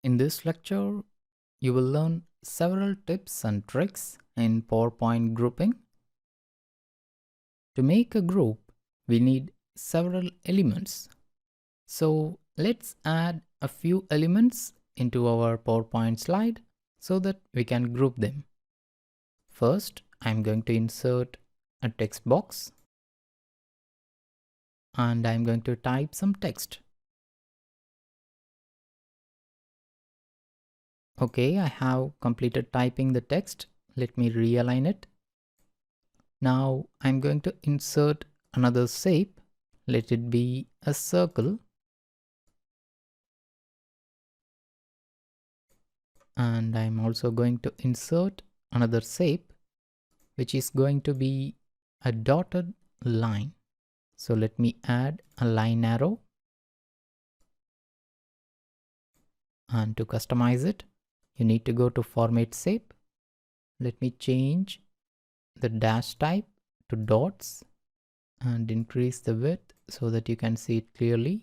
In this lecture, you will learn several tips and tricks in PowerPoint grouping. To make a group, we need several elements. So let's add a few elements into our PowerPoint slide so that we can group them. First, I'm going to insert a text box and I'm going to type some text. Okay, I have completed typing the text. Let me realign it. Now I'm going to insert another shape. Let it be a circle. And I'm also going to insert another shape, which is going to be a dotted line. So let me add a line arrow. And to customize it, you need to go to Format Shape. Let me change the dash type to dots and increase the width so that you can see it clearly,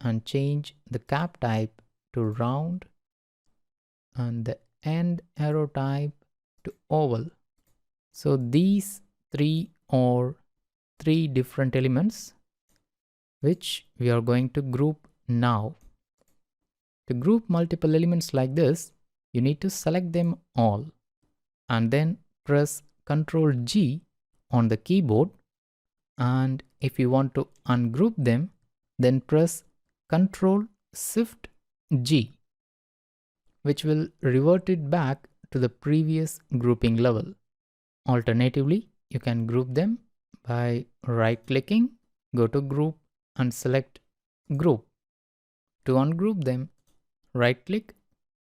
and change the cap type to round and the end arrow type to oval. So these three are three different elements which we are going to group now. To group multiple elements like this, you need to select them all and then press Ctrl G on the keyboard, and if you want to ungroup them, then press Ctrl Shift G, which will revert it back to the previous grouping level. Alternatively, you can group them by right-clicking, go to Group and select Group. To ungroup them, right-click,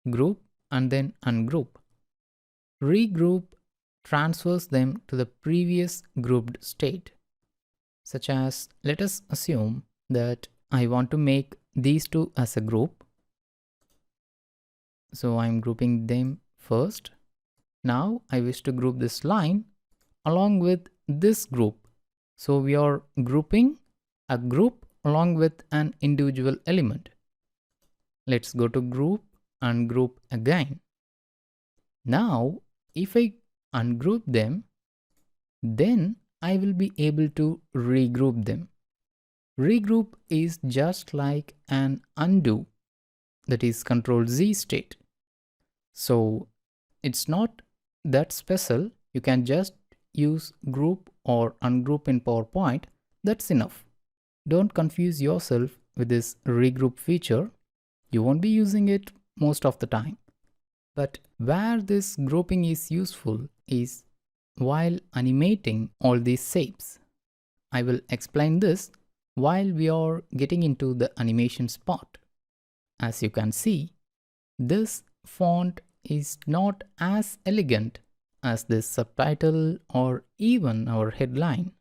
Group and then Ungroup. Regroup transfers them to the previous grouped state. Such as, let us assume that I want to make these two as a group. So I'm grouping them first. Now I wish to group this line along with this group. So we are grouping a group along with an individual element. Let's go to Group and Group again. Now if I ungroup them, then I will be able to regroup them. Regroup is just like an undo, that is Ctrl Z state. So it's not that special. You can just use group or ungroup in PowerPoint. That's enough. Don't confuse yourself with this regroup feature. You won't be using it most of the time. But where this grouping is useful is while animating all these shapes. I will explain this while we are getting into the animations part. As you can see, this font is not as elegant as this subtitle or even our headline.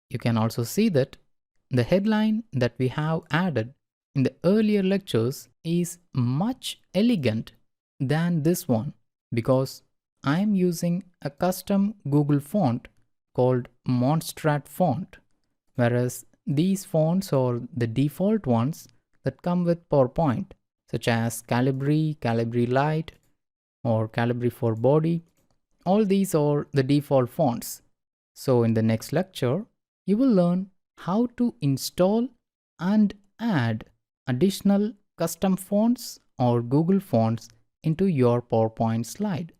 You can also see that the headline that we have added in the earlier lectures is much elegant than this one, because I am using a custom Google font called Monstrat font, whereas these fonts are the default ones that come with PowerPoint, such as Calibri, Calibri Light, or Calibri for Body. All these are the default fonts. So in the next lecture, you will learn how to install and add additional custom fonts or Google fonts into your PowerPoint slide.